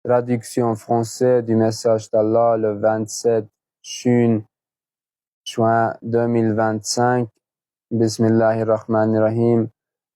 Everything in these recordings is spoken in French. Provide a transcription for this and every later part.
Traduction française du message d'Allah le 27 juin 2025. Bismillahirrahmanirrahim.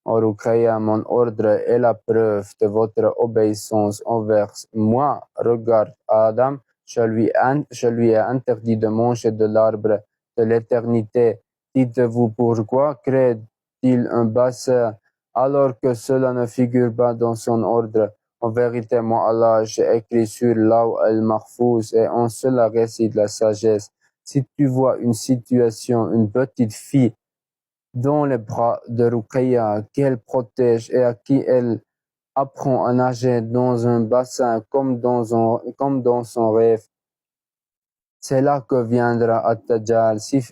Ô Ruqayya, mon ordre est la preuve de votre obéissance envers moi. Regarde Adam, je lui ai interdit de manger de l'arbre de l'éternité. Dites-vous pourquoi crée-t-il un bassin alors que cela ne figure pas dans son ordre? En vérité, moi Allah, j'ai écrit sur Law al-Mahfouz et en cela réside la sagesse. Si tu vois une situation, une petite fille dans les bras de Ruqayya qu'elle protège et à qui elle apprend à nager dans un bassin comme dans son rêve, c'est là que viendra At-Dajjal. Si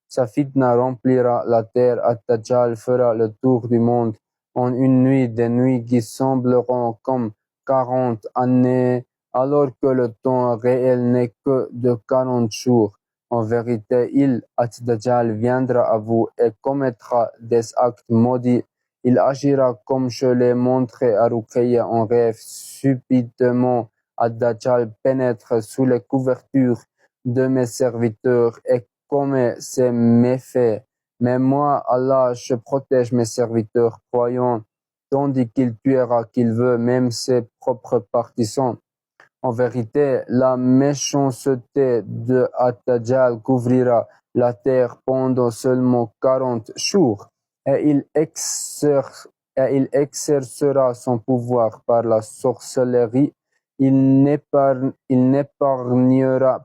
sa fitna remplira la terre, At-Dajjal fera le tour du monde en une nuit, des nuits qui sembleront comme 40 années, alors que le temps réel n'est que de 40 jours. En vérité, At-Dajjal, viendra à vous et commettra des actes maudits. Il agira comme je l'ai montré à Ruqayya en rêve. Subitement, At-Dajjal pénètre sous les couvertures de mes serviteurs et commet ses méfaits. Mais moi, Allah, je protège mes serviteurs croyants, tandis qu'il tuera qui veut, même ses propres partisans. En vérité, la méchanceté de At-Dajjal couvrira la terre pendant seulement 40 jours, et il exercera son pouvoir par la sorcellerie. Il n'épargnera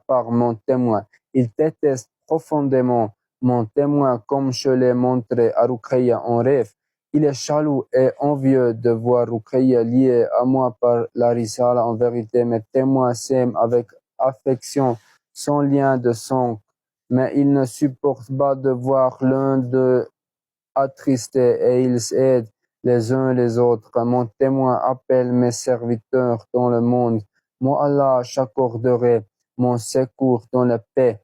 pas mon témoin. Il déteste profondément mon témoin comme je l'ai montré à Ruqayya en rêve. Il est jaloux et envieux de voir Ruqayya liée à moi par la risala. En vérité, mes témoins s'aiment avec affection, sans lien de sang, mais ils ne supportent pas de voir l'un d'eux attristé et ils s'aident les uns les autres. Mon témoin appelle mes serviteurs dans le monde. Moi, Allah, j'accorderai mon secours dans la paix.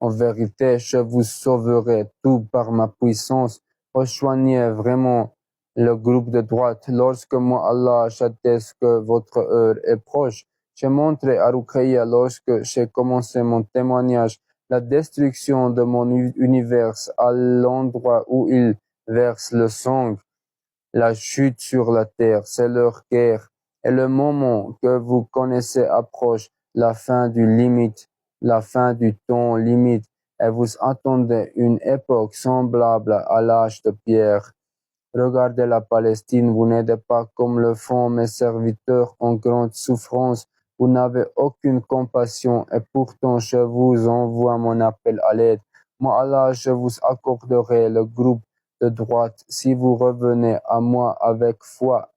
En vérité, je vous sauverai tout par ma puissance. Rejoignez vraiment le groupe de droite. Lorsque moi, Allah, j'atteste que votre heure est proche. J'ai montré à Ruqayya lorsque j'ai commencé mon témoignage la destruction de mon univers à l'endroit où il verse le sang. La chute sur la terre, c'est leur guerre. Et le moment que vous connaissez approche, la fin du limite, la fin du temps limite, et vous attendez une époque semblable à l'âge de pierre. Regardez la Palestine, vous n'êtes pas comme le font mes serviteurs en grande souffrance, vous n'avez aucune compassion et pourtant je vous envoie mon appel à l'aide. Moi Allah, je vous accorderai le groupe de droite si vous revenez à moi avec foi.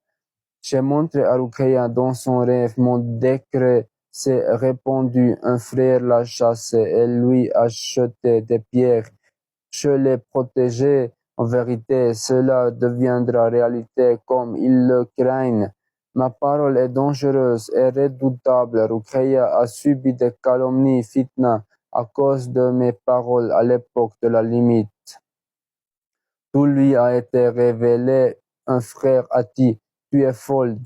J'ai montré à Ruqayya dans son rêve mon décret s'est répandu, un frère l'a chassé et lui a jeté des pierres. Je l'ai protégé. En vérité, cela deviendra réalité comme ils le craignent. Ma parole est dangereuse et redoutable. Ruqayya a subi des calomnies, fitna, à cause de mes paroles à l'époque de la limite. Tout lui a été révélé. Un frère a dit, tu es folle,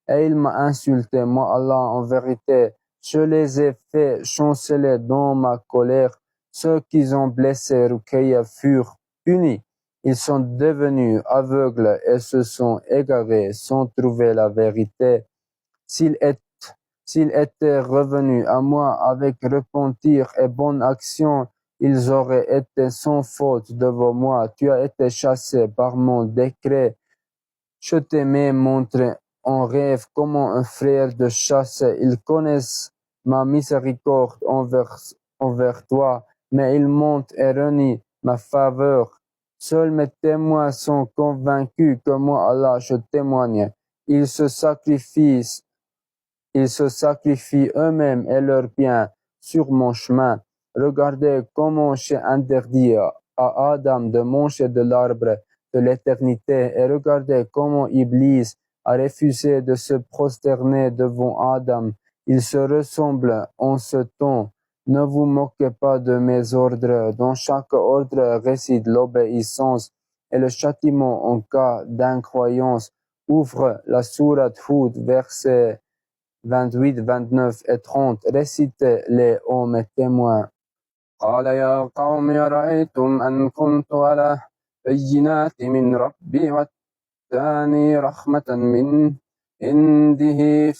et il m'a insulté. Moi, Allah, en vérité, je les ai fait chanceler dans ma colère. Ceux qui ont blessé Ruqayya furent punis. Ils sont devenus aveugles et se sont égarés sans trouver la vérité. S'ils étaient revenus à moi avec repentir et bonne action, ils auraient été sans faute devant moi. Tu as été chassé par mon décret. Je t'aimais montrer en rêve comment un frère de chasse. Ils connaissent ma miséricorde envers toi, mais ils montent et renient ma faveur. Seuls mes témoins sont convaincus que moi, Allah, je témoigne. Ils se sacrifient eux-mêmes et leurs biens sur mon chemin. Regardez comment j'ai interdit à Adam de manger de l'arbre de l'éternité et regardez comment Iblis a refusé de se prosterner devant Adam. Ils se ressemblent en ce temps. Ne vous moquez pas de mes ordres. Dans chaque ordre réside l'obéissance et le châtiment en cas d'incroyance. Ouvre la sourate Hud, versets 28, 29 et 30. Récitez-les, ô mes témoins. قال يا قوم أرأيتم أن كنت على بينات من ربي وآتاني رحمة من عنده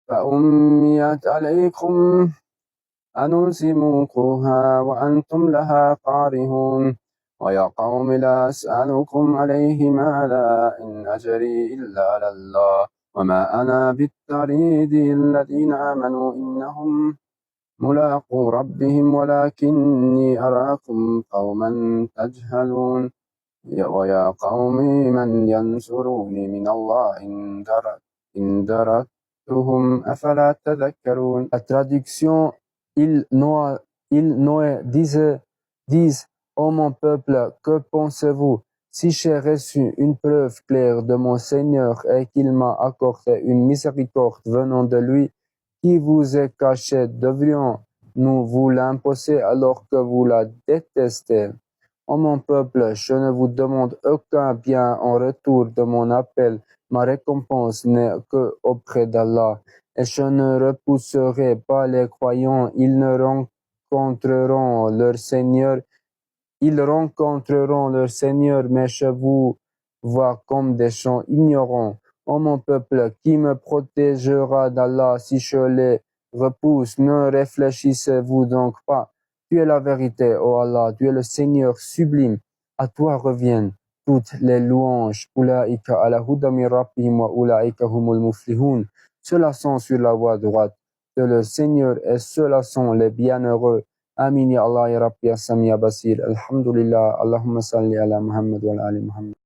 فأميت عليكم أنلزمكموها وأنتم لها كارهون ويا قوم لا أسألكم عليه مالا إن أجري إلا على الله وما أنا بالطريد الذين آمنوا إنهم ملاقو ربهم ولكني أراكم قوما تجهلون ويا قوم من ينصروني من الله إن دركتهم أفلا تذكرون. La traduction, Noé disent, ô mon peuple, que pensez-vous? Si j'ai reçu une preuve claire de mon Seigneur et qu'il m'a accordé une miséricorde venant de lui, qui vous est caché, devrions-nous vous l'imposer alors que vous la détestez? Ô mon peuple, je ne vous demande aucun bien en retour de mon appel. Ma récompense n'est que auprès d'Allah. Et je ne repousserai pas les croyants. Ils rencontreront leur Seigneur, mais je vous vois comme des gens ignorants. Ô mon peuple, qui me protégera d'Allah si je les repousse? Ne réfléchissez-vous donc pas? Tu es la vérité, ô Allah, tu es le Seigneur sublime. À toi reviennent toutes les louanges. Ulaika ala huda min rabbihim wa ulaika humul muflihun. Ceux-là sont sur la voie droite de leur Seigneur et ceux-là sont les bienheureux. Amin ya Allah ya Rabbi ya Sami ya Basir. Alhamdulillah. Allahumma salli ala Muhammad wa ala ali Muhammad.